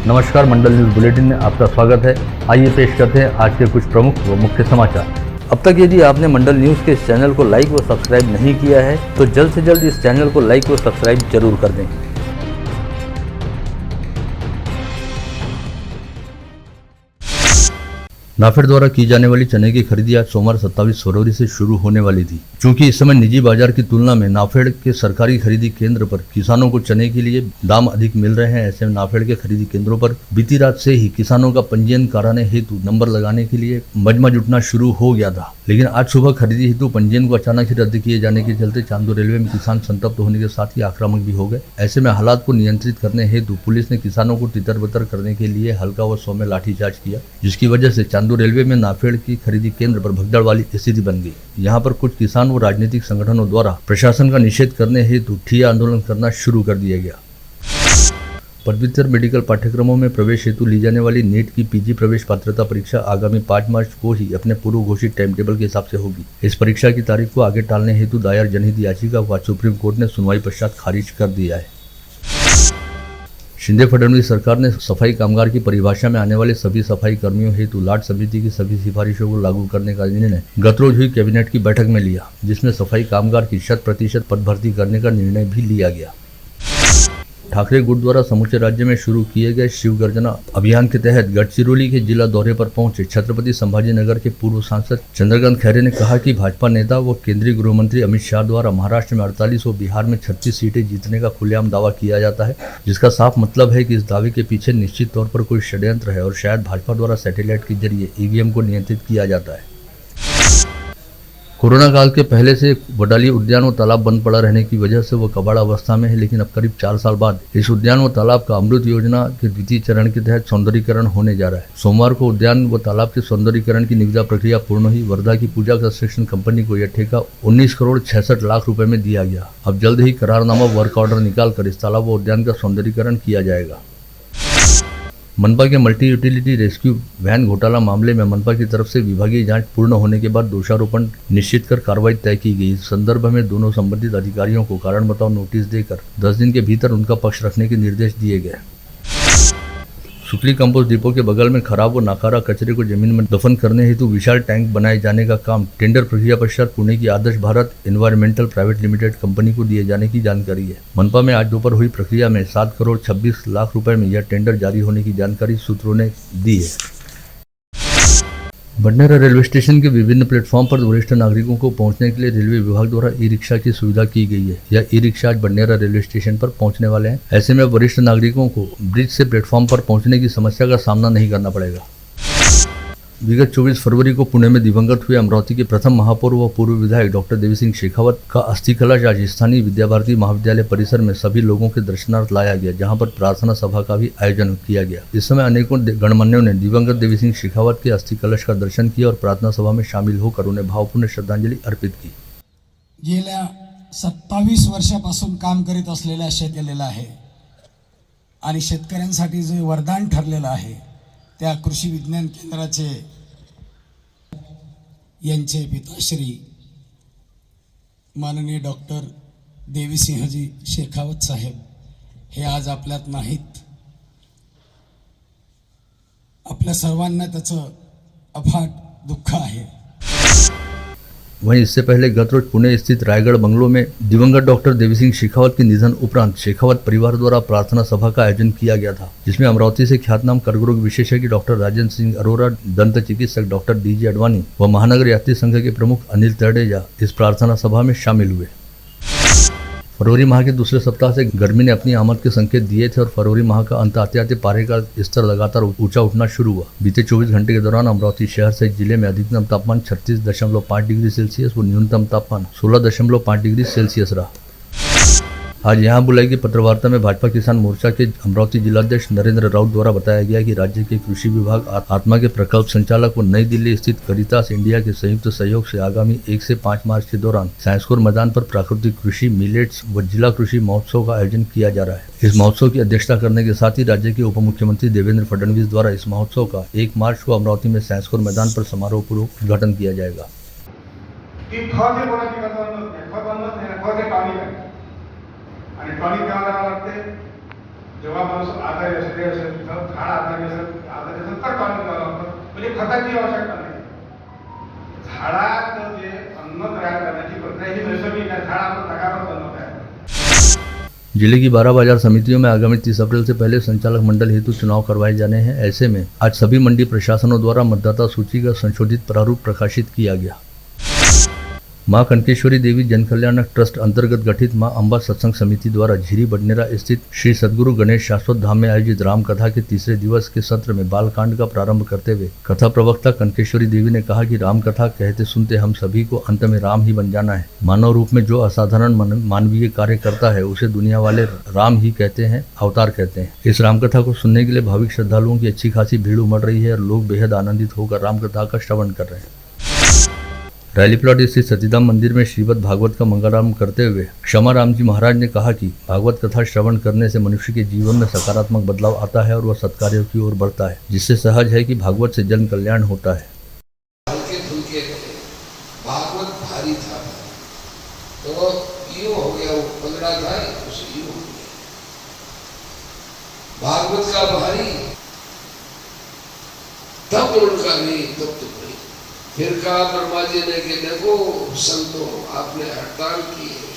नमस्कार, मंडल news bulletin में आपका स्वागत है। आइए पेश करते हैं आज के कुछ प्रमुख व मुख्य समाचार। अब तक यदि आपने मंडल न्यूज के इस चैनल को लाइक व सब्सक्राइब नहीं किया है तो जल्द से जल्द इस चैनल को लाइक व सब्सक्राइब जरूर कर दें। नाफेड द्वारा की जाने वाली चने की खरीदी आज सोमवार 27 फरवरी से शुरू होने वाली थी। चूंकि इस समय निजी बाजार की तुलना में नाफेड के सरकारी खरीदी केंद्र पर किसानों को चने के लिए दाम अधिक मिल रहे हैं, ऐसे में नाफेड के खरीदी केंद्रों पर बीती रात से ही किसानों का पंजीयन कराने हेतु नंबर लगाने के लिए मजमा जुटना शुरू हो गया था। लेकिन आज सुबह खरीदी हेतु पंजीयन को अचानक ही रद्द किए जाने के चलते चांदो रेलवे में किसान संतप्त होने के साथ ही आक्रामक भी हो गए। ऐसे में हालात को नियंत्रित करने हेतु पुलिस ने किसानों को तितर बितर करने के लिए हल्का व सौम्य लाठीचार्ज किया, जिसकी वजह से चांदो रेलवे में नाफेड की खरीदी केंद्र पर भगदड़ वाली स्थिति बन गई। यहाँ पर कुछ किसान व राजनीतिक संगठनों द्वारा प्रशासन का निषेध करने हेतु ठिया आंदोलन करना शुरू कर दिया गया। पदव्युत्तर मेडिकल पाठ्यक्रमों में प्रवेश हेतु ली जाने वाली नीट की पीजी प्रवेश पात्रता परीक्षा आगामी 5 मार्च को ही अपने पूर्व घोषित टाइम टेबल के हिसाब से होगी। इस परीक्षा की तारीख को आगे टालने हेतु दायर जनहित याचिका को आज सुप्रीम कोर्ट ने सुनवाई पश्चात खारिज कर दिया है। शिंदे फडणवीस सरकार ने सफाई कामगार की परिभाषा में आने वाले सभी सफाई कर्मियों हेतु लाट समिति की सभी सिफारिशों को लागू करने का निर्णय गत रोज हुई कैबिनेट की बैठक में लिया, जिसमें सफाई कामगार की 100% पद भर्ती करने का निर्णय भी लिया गया। ठाकरे गुट द्वारा समूचे राज्य में शुरू किए गए शिव गर्जना अभियान के तहत गढ़चिरौली के जिला दौरे पर पहुंचे छत्रपति संभाजीनगर के पूर्व सांसद चंद्रकांत खैरे ने कहा कि भाजपा नेता व केंद्रीय गृह मंत्री अमित शाह द्वारा महाराष्ट्र में 48 और बिहार में 36 सीटें जीतने का खुलेआम दावा किया जाता है, जिसका साफ मतलब है कि इस दावे के पीछे निश्चित तौर पर कोई षड्यंत्र है और शायद भाजपा द्वारा सैटेलाइट के जरिए ईवीएम को नियंत्रित किया जाता है। कोरोना काल के पहले से वडाली उद्यान व तालाब बंद पड़ा रहने की वजह से वह कबाड़ अवस्था में है, लेकिन अब करीब 4 साल बाद इस उद्यान व तालाब का अमृत योजना के द्वितीय चरण के तहत सौंदर्यीकरण होने जा रहा है। सोमवार को उद्यान व तालाब के सौंदर्यीकरण की निविदा प्रक्रिया पूर्ण हुई। वर्धा की पूजा कंस्ट्रक्शन कंपनी को यह ठेका 19 करोड़ 66 लाख रुपए में दिया गया। अब जल्द ही करारनामा वर्क ऑर्डर निकालकर इस तालाब व उद्यान का सौंदर्यीकरण किया जाएगा। मनपा के मल्टी यूटिलिटी रेस्क्यू वैन घोटाला मामले में मनपा की तरफ से विभागीय जांच पूर्ण होने के बाद दोषारोपण निश्चित कर कार्रवाई तय की गई। इस संदर्भ में दोनों संबंधित अधिकारियों को कारण बताओ नोटिस देकर 10 दिन के भीतर उनका पक्ष रखने के निर्देश दिए गए। सुकली कंपोस्ट डिपो के बगल में खराब व नाकारा कचरे को जमीन में दफन करने हेतु विशाल टैंक बनाए जाने का काम टेंडर प्रक्रिया पश्चात पुणे की Adarsh Bharat environmental private limited company को दिए जाने की जानकारी है। मनपा में आज दोपहर हुई प्रक्रिया में 7 करोड़ 26 लाख रुपए में यह टेंडर जारी होने की जानकारी सूत्रों ने दी है। बडनेरा रेलवे स्टेशन के विभिन्न प्लेटफॉर्म पर वरिष्ठ नागरिकों को पहुंचने के लिए रेलवे विभाग द्वारा ई रिक्शा की सुविधा की गई है। यह ई रिक्शा आज बडनेरा रेलवे स्टेशन पर पहुंचने वाले हैं। ऐसे में वरिष्ठ नागरिकों को ब्रिज से प्लेटफॉर्म पर पहुंचने की समस्या का सामना नहीं करना पड़ेगा। विगत 24 फरवरी को पुणे में दिवंगत हुए अमरावती के प्रथम महापौर व पूर्व विधायक डॉक्टर देवी सिंह शेखावत का अस्थि कलश आज स्थानीय विद्याभारती महाविद्यालय परिसर में सभी लोगों के दर्शनार्थ लाया गया, जहां पर प्रार्थना सभा का भी आयोजन किया गया। इस समय अनेकों गणमान्यों ने दिवंगत देवी सिंह शेखावत के अस्थि कलश का दर्शन किया और प्रार्थना सभा में शामिल होकर उन्हें भावपूर्ण श्रद्धांजलि अर्पित की। गेल्या 27 वर्षापासून काम करीत असलेला शेतकऱ्याला आहे आणि शेतकऱ्यांसाठी जे वरदान ठरलेलं आहे त्या कृषी विज्ञान केंद्राचे यांचे पिताश्री माननीय डॉक्टर देवीसिंहजी शेखावत साहेब हे आज आपल्यात नाहीत। आपल्या सर्वांना त्याचं अफाट दुःख आहे। वहीं इससे पहले गत रोज पुणे स्थित रायगढ़ बंगलो में दिवंगत डॉक्टर देवी सिंह शेखावत के निधन उपरांत शेखावत परिवार द्वारा प्रार्थना सभा का आयोजन किया गया था, जिसमें अमरावती से ख्यातनाम कर्करोग विशेषज्ञ डॉक्टर राजेंद्र सिंह अरोरा, दंत चिकित्सक डॉक्टर डीजे अडवाणी व महानगर यात्री संघ के प्रमुख अनिल तरडेजा इस प्रार्थना सभा में शामिल हुए। फरवरी माह के दूसरे सप्ताह से गर्मी ने अपनी आमद के संकेत दिए थे और फरवरी माह का अंत आते आते पारे का स्तर लगातार ऊंचा उठना शुरू हुआ। बीते 24 घंटे के दौरान अमरावती शहर सहित जिले में अधिकतम तापमान 36.5 डिग्री सेल्सियस व न्यूनतम तापमान 16.5 डिग्री सेल्सियस रहा। आज यहाँ बुलाई गई पत्रवार्ता में भाजपा किसान मोर्चा के अमरावती जिलाध्यक्ष नरेंद्र राउत द्वारा बताया गया कि राज्य के कृषि विभाग आत्मा के प्रकल्प संचालक व नई दिल्ली स्थित करितास इंडिया के संयुक्त सहयोग से आगामी 1 से 5 मार्च के दौरान साइंसकोर मैदान पर प्राकृतिक कृषि, मिलेट्स व जिला कृषि महोत्सव का आयोजन किया जा रहा है। इस महोत्सव की अध्यक्षता करने के साथ ही राज्य के उप मुख्यमंत्री देवेंद्र फडणवीस द्वारा इस महोत्सव का 1 मार्च को अमरावती में साइंसकोर मैदान पर समारोह पूर्वक उद्घाटन किया जाएगा। आणि टॉनिक द्यावं लागते जेव्हा माणूस आजारी असेल झाड आजारी असेल तर टॉनिक द्यावं लागतं. म्हणजे खताची आवश्यकता नाही. झाडाचं जे अन्न तयार करण्याची प्रक्रिया ही नैसर्गिक आहे. झाड आपण सकारात्मक अन्न तयार करतो. जिले की 12 बाजार समितियों में आगामी 30 अप्रैल से पहले संचालक मंडल हेतु चुनाव करवाए जाने हैं। ऐसे में आज सभी मंडी प्रशासनों द्वारा मतदाता सूची का संशोधित प्रारूप प्रकाशित किया गया। मां कनकेश्वरी देवी जन कल्याण ट्रस्ट अंतर्गत गठित मां अंबा सत्संग समिति द्वारा झीरी बडनेरा स्थित श्री सद्गुरु गणेश शाश्वत धाम में आयोजित राम कथा के तीसरे दिवस के सत्र में बालकांड का प्रारंभ करते हुए कथा प्रवक्ता कनकेश्वरी देवी ने कहा कि राम कथा कहते सुनते हम सभी को अंत में राम ही बन जाना है। मानव रूप में जो असाधारण मानवीय कार्य करता है उसे दुनिया वाले राम ही कहते हैं, अवतार कहते हैं। इस राम कथा को सुनने के लिए भाविक श्रद्धालुओं की अच्छी खासी भीड़ उमड़ रही है और लोग बेहद आनंदित होकर राम कथा का श्रवण कर रहे हैं। रैली प्लॉट स्थित सतीधाम मंदिर में श्रीमद् भागवत का मंगलारंभ करते हुए क्षमा राम जी महाराज ने कहा कि भागवत कथा श्रवण करने से मनुष्य के जीवन में सकारात्मक बदलाव आता है और वह सत्कार्यों की ओर बढ़ता है, जिससे सहज है कि भागवत से जन कल्याण होता है। हल्के फुल्के भागवत भारी था तो यूं हो गया, वो पगड़ा था उसे यूं हो गया। भागवत का भारी तब उनका नहीं तब तो नहीं। फिर कहा ब्रह्मा जी ने कि देखो संतों आपने हड़ताल की है।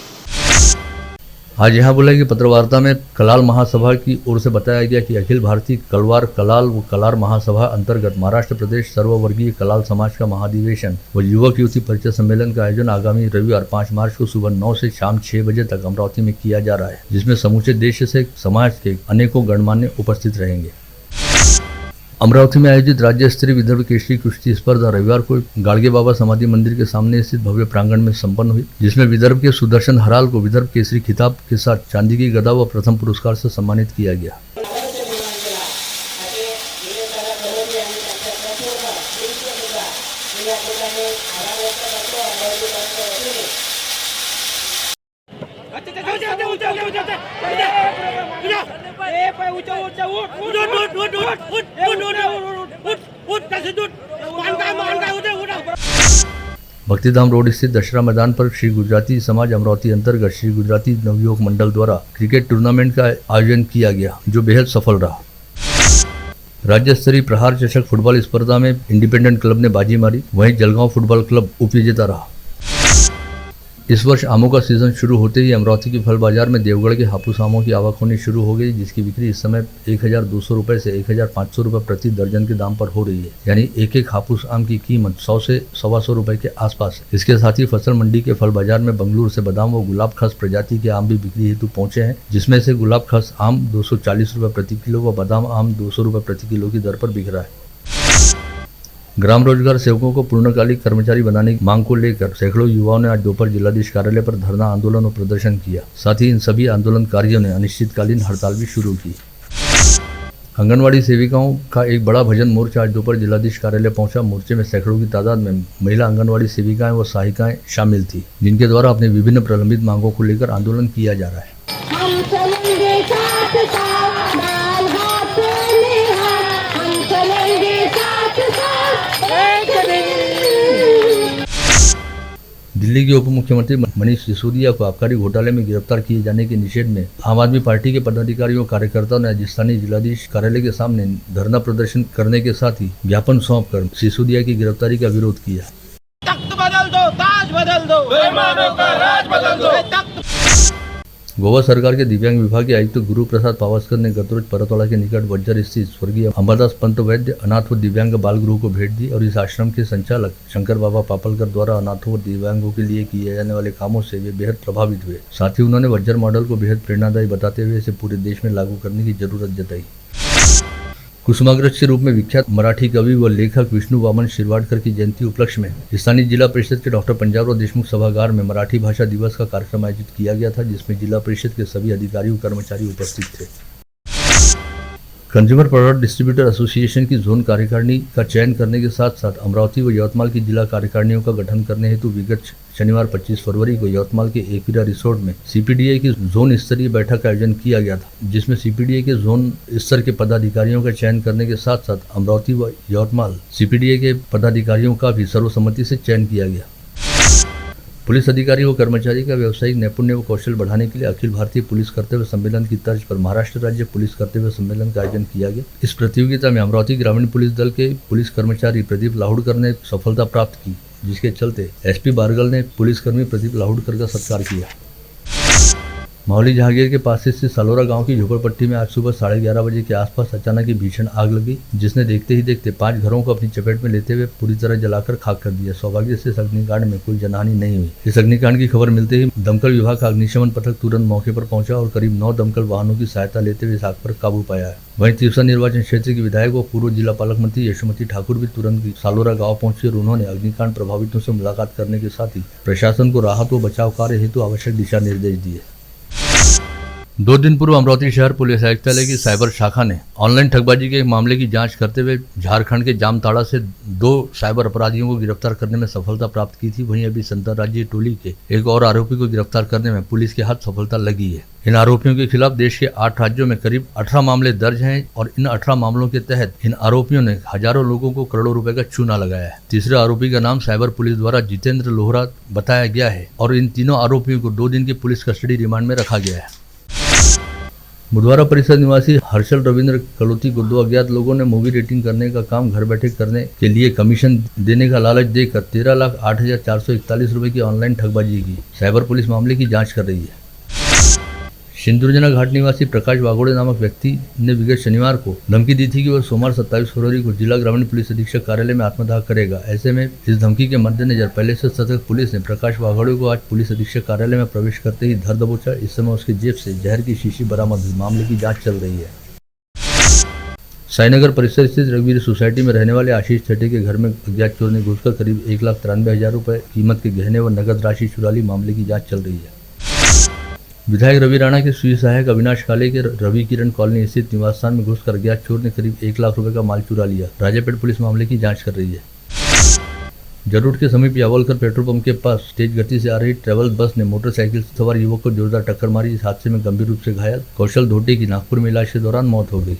आज यहाँ बोला कि पत्रवार्ता में कलाल महासभा की ओर से बताया गया कि अखिल भारतीय कलवार कलाल व कलार महासभा अंतर्गत महाराष्ट्र प्रदेश सर्ववर्गीय कलाल समाज का महाधिवेशन व युवक युवती परिचय सम्मेलन का आयोजन आगामी रविवार 5 मार्च को सुबह 9 से शाम 6 बजे तक अमरावती में किया जा रहा है, जिसमें समूचे देश से समाज के अनेकों गणमान्य उपस्थित रहेंगे। अमरावती में आयोजित राज्य स्तरीय विदर्भ केसरी कुश्ती स्पर्धा रविवार को गाड़गे बाबा समाधि मंदिर के सामने स्थित भव्य प्रांगण में संपन्न हुई, जिसमें विदर्भ के सुदर्शन हराल को विदर्भ केसरी खिताब के साथ चांदी की गदा व प्रथम पुरस्कार से सम्मानित किया गया। भक्तिधाम रोड स्थित दशहरा मैदान पर श्री गुजराती समाज अमरावती अंतर्गत श्री गुजराती नवयुवक मंडल द्वारा क्रिकेट टूर्नामेंट का आयोजन किया गया, जो बेहद सफल रहा। राज्य स्तरीय प्रहार चषक फुटबॉल स्पर्धा में इंडिपेंडेंट क्लब ने बाजी मारी, वहीं जलगांव फुटबॉल क्लब उपविजेता रहा। इस वर्ष आमों का सीजन शुरू होते ही अमरावती के फल बाजार में देवगढ़ के हापुस आमों की आवक होनी शुरू हो गई, जिसकी बिक्री इस समय 1200 रुपए से 1500 रुपए प्रति दर्जन के दाम पर हो रही है, यानी एक एक हापुस आम की कीमत 100 से 125 रुपए के आसपास है। इसके साथ ही फसल मंडी के फल बाजार में बंगलुरु से बादाम व गुलाब खस प्रजाति के आम भी बिक्री हेतु पहुंचे हैं, जिसमें से गुलाब खस आम 240 रुपए प्रति किलो व बादाम आम 200 रुपए प्रति किलो की दर पर बिक रहा है। ग्राम रोजगार सेवकों को पूर्णकालिक कर्मचारी बनाने की मांग को लेकर सैकड़ों युवाओं ने आज दोपहर जिलाधीश कार्यालय पर धरना आंदोलन और प्रदर्शन किया। साथ ही इन सभी आंदोलनकारियों ने अनिश्चितकालीन हड़ताल भी शुरू की। आंगनवाड़ी सेविकाओं का एक बड़ा भजन मोर्चा आज दोपहर जिलाधीश कार्यालय पहुंचा। मोर्चे में सैकड़ों की तादाद में महिला आंगनवाड़ी सेविकाएं व सहायिकाएं शामिल थी, जिनके द्वारा अपने विभिन्न प्रलंबित मांगों को लेकर आंदोलन किया जा रहा है। हम चलेंगे साथ साथ, डाल हाथ में हाथ, हम चलेंगे साथ साथ, एक दिन। दिल्ली के उप मुख्यमंत्री मनीष सिसोदिया को आबकारी घोटाले में गिरफ्तार किए जाने के निषेध में आम आदमी पार्टी के पदाधिकारियों कार्यकर्ताओं ने आज स्थानीय जिलाधीश कार्यालय के सामने धरना प्रदर्शन करने के साथ ही ज्ञापन सौंपकर सिसोदिया की गिरफ्तारी का विरोध किया। तख्त बदल दो, ताज बदल दो, बेईमानों का राज बदल दो। तख्त गोवा सरकार के दिव्यांग विभाग के आयुक्त गुरु प्रसाद पावस्कर ने गत रोज परतवाड़ा के निकट वज्जर स्थित स्वर्गीय अंबादास पंत वैद्य अनाथ व दिव्यांग बाल गृह को भेंट दी और इस आश्रम के संचालक शंकर बाबा पापलकर द्वारा अनाथों और दिव्यांगों के लिए किए जाने वाले कामों से वे बेहद प्रभावित हुए। साथ ही उन्होंने वज्जर मॉडल को बेहद प्रेरणादायी बताते हुए इसे पूरे देश में लागू करने की जरूरत जताई। कुसुमाग्रज के रूप में विख्यात मराठी कवि व लेखक विष्णु वामन शिरवाडकर की जयंती उपलक्ष्य में स्थानीय जिला परिषद के डॉक्टर पंजाबराव देशमुख सभागार में मराठी भाषा दिवस का कार्यक्रम आयोजित किया गया था, जिसमें जिला परिषद के सभी अधिकारी व कर्मचारी उपस्थित थे। कंज्यूमर प्रोडक्ट डिस्ट्रीब्यूटर एसोसिएशन की जोन कार्यकारिणी का चयन करने के साथ साथ अमरावती व यवतमाल की जिला कार्यकारिणियों का गठन करने हेतु विगत शनिवार 25 फरवरी को यवतमाल के एकवीरा रिसोर्ट में सीपीडीए की जोन स्तरीय बैठक का आयोजन किया गया था, जिसमें सीपीडीए के जोन स्तर के पदाधिकारियों का चयन करने के साथ साथ अमरावती व यवतमाल सीपीडीए के पदाधिकारियों का भी सर्वसम्मति से चयन किया गया। पुलिस अधिकारी व कर्मचारी का व्यावसायिक नैपुण्य व कौशल बढ़ाने के लिए अखिल भारतीय पुलिस कर्तव्य सम्मेलन की तर्ज पर महाराष्ट्र राज्य पुलिस कर्तव्य सम्मेलन का आयोजन किया गया। इस प्रतियोगिता में अमरावती ग्रामीण पुलिस दल के पुलिस कर्मचारी प्रदीप लाहुड़कर ने सफलता प्राप्त की, जिसके चलते एसपी बारगल ने पुलिसकर्मी प्रदीप लाहुड़कर का सत्कार किया। माहौली जहांगीर के पास स्थित सालोरा गांव की झोपड़पट्टी में आज सुबह 11:30 बजे के आसपास अचानक ही भीषण आग लगी, जिसने देखते ही देखते 5 घरों को अपनी चपेट में लेते हुए पूरी तरह जलाकर खाक कर दिया। सौभाग्य से इस अग्निकांड में कोई जनहानि नहीं हुई। इस अग्निकांड की खबर मिलते ही दमकल विभाग का अग्निशमन पथक तुरंत मौके पर पहुंचा और करीब 9 दमकल वाहनों की सहायता लेते हुए इस आग पर काबू पाया है। वहीं तिरसा निर्वाचन क्षेत्र की विधायक व पूर्व जिला पालक मंत्री यशोमती ठाकुर भी तुरंत सालोरा गाँव पहुंची और उन्होंने अग्निकांड प्रभावितों से मुलाकात करने के साथ ही प्रशासन को राहत व बचाव कार्य हेतु आवश्यक दिशा निर्देश दिए। 2 दिन पूर्व अमरावती शहर पुलिस आयुक्तालय की साइबर शाखा ने ऑनलाइन ठगबाजी के एक मामले की जांच करते हुए झारखंड के जामताड़ा से 2 साइबर अपराधियों को गिरफ्तार करने में सफलता प्राप्त की थी। वहीं अभी अंतर्राज्यीय टोली के एक और आरोपी को गिरफ्तार करने में पुलिस के हाथ सफलता लगी है। इन आरोपियों के खिलाफ देश के 8 राज्यों में करीब 18 मामले दर्ज हैं और इन 18 मामलों के तहत इन आरोपियों ने हजारों लोगों को करोड़ों रुपए का चूना लगाया है। तीसरे आरोपी का नाम साइबर पुलिस द्वारा जितेंद्र लोहरा बताया गया है और इन तीनों आरोपियों को 2 दिन की पुलिस कस्टडी रिमांड में रखा गया है। बुधवारा परिसर निवासी हर्षल रविंद्र कलोती को 2 अज्ञात लोगों ने मूवी रेटिंग करने का काम घर बैठे करने के लिए कमीशन देने का लालच देकर 13,08,441 रुपए की ऑनलाइन ठगबाजी की। साइबर पुलिस मामले की जांच कर रही है। सिंदुरजना घाट निवासी प्रकाश वाघोड़े नामक व्यक्ति ने विगत शनिवार को धमकी दी थी कि वह सोमवार 27 फरवरी को जिला ग्रामीण पुलिस अधीक्षक कार्यालय में आत्मदाह करेगा। ऐसे में इस धमकी के मद्देनजर पहले से सतर्क पुलिस ने प्रकाश वाघोड़े को आज पुलिस अधीक्षक कार्यालय में प्रवेश करते ही धर दबोचा। इस समय उसकी जेब से जहर की शीशी बरामद हुई। मामले की जाँच चल रही है। साईनगर परिसर स्थित रघुवीर सोसाइटी में रहने वाले आशीष छठे के घर में अज्ञात चोर ने घुसकर करीब 1,93,000 रुपए कीमत के गहने व नगद राशि चुरा ली। मामले की जाँच चल रही है। विधायक रवि राणा के स्वीय सहायक अविनाश काले के रवि किरण कॉलोनी स्थित निवास स्थान में घुसकर अज्ञात चोर ने करीब 1 लाख रुपए का माल चुरा लिया। राजापेट पुलिस मामले की जांच कर रही है। जरूर के समीप यावलकर पेट्रोल पंप के पास तेज गति से आ रही ट्रेवल बस ने मोटरसाइकिल सवार युवक को जोरदार टक्कर मारी। इस हादसे में गंभीर रूप से घायल कौशल धोटे की नागपुर में इलाज के दौरान मौत हो गई।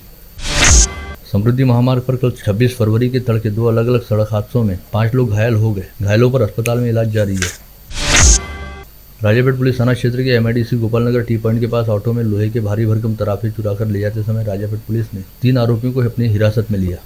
समृद्धि महामार्ग पर कल 26 फरवरी के तड़के 2 अलग अलग सड़क हादसों में 5 लोग घायल हो गए। घायलों पर अस्पताल में इलाज जारी है। राजापेट पुलिस थाना क्षेत्र के MIDC गोपालनगर टी पॉइंट के पास ऑटो में लोहे के भारी भरकम तराफे चुराकर ले जाते समय राजापेट पुलिस ने 3 आरोपियों को अपनी हिरासत में लिया।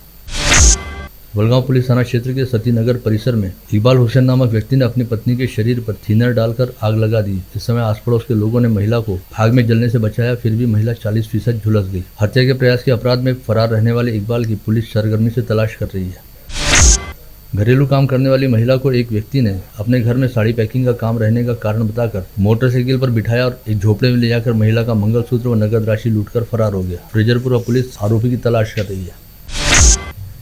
बलगांव पुलिस थाना क्षेत्र के सतीनगर परिसर में इकबाल हुसैन नामक व्यक्ति ने अपनी पत्नी के शरीर पर थिनर डालकर आग लगा दी। इस समय आस पड़ोस के लोगों ने महिला को आग में जलने से बचाया, फिर भी महिला 40% झुलस गई। हत्या के प्रयास के अपराध में फरार रहने वाले इकबाल की पुलिस सरगर्मी से तलाश कर रही है। घरेलू काम करने वाली महिला को एक व्यक्ति ने अपने घर में साड़ी पैकिंग का काम रहने का कारण बताकर मोटरसाइकिल पर बिठाया और एक झोपड़े में ले जाकर महिला का मंगलसूत्र व नगद राशि लूटकर फरार हो गया। फ्रेजरपुरा पुलिस आरोपी की तलाश कर रही है।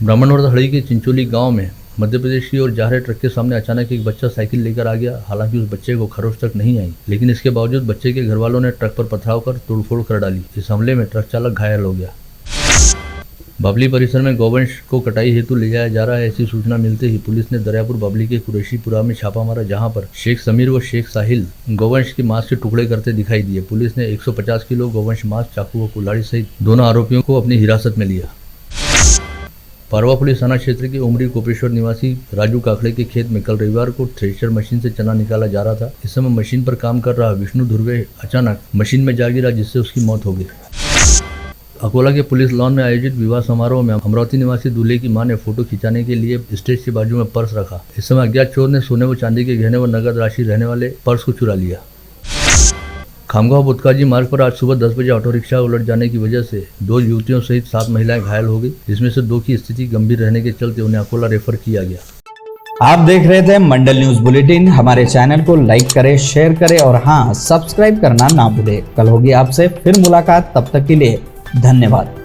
ब्राह्मणवर्ध हड़ी के चिंचोली गांव में मध्य प्रदेश की ओर जा रहे ट्रक के सामने अचानक एक बच्चा साइकिल लेकर आ गया। हालांकि उस बच्चे को खरोच तक नहीं आई, लेकिन इसके बावजूद बच्चे के घर वालों ने ट्रक पर पथराव कर तोड़फोड़ कर डाली। इस हमले में ट्रक चालक घायल हो गया। बाबली परिसर में गौवंश को कटाई हेतु ले जाया जा रहा है, ऐसी सूचना मिलते ही पुलिस ने दरियापुर बाबली के कुरैशीपुरा में छापा मारा, जहां पर शेख समीर व शेख साहिल गौवंश के मांस के टुकड़े करते दिखाई दिए। पुलिस ने 150 किलो गौवंश मांस, चाकू व कुल्हाड़ी सहित दोनों आरोपियों को अपनी हिरासत में लिया। पारवा पुलिस थाना क्षेत्र के उमरी कोपेश्वर निवासी राजू काकड़े के खेत में कल रविवार को थ्रेशर मशीन से चना निकाला जा रहा था। इस समय मशीन पर काम कर रहा विष्णु धुर्वे अचानक मशीन में जा गिरा, जिससे उसकी मौत हो गई। अकोला के पुलिस लॉन में आयोजित विवाह समारोह में अमरावती निवासी दूल्हे की मां ने फोटो खिंचाने के लिए स्टेज के बाजू में पर्स रखा। इस समय अज्ञात चोर ने सोने व चांदी के गहने व नगद राशि रहने वाले पर्स को चुरा लिया। खामगांव बुतकाजी मार्ग पर आज सुबह 10 बजे ऑटो रिक्शा उलट जाने की वजह से 2 युवतियों सहित 7 महिलाएं घायल हो गई, जिसमें से 2 की स्थिति गंभीर रहने के चलते उन्हें अकोला रेफर किया गया। आप देख रहे थे मंडल न्यूज बुलेटिन। हमारे चैनल को लाइक करें, शेयर करें और हाँ, सब्सक्राइब करना ना भूलें। कल होगी आपसे फिर मुलाकात, तब तक के लिए धन्यवाद।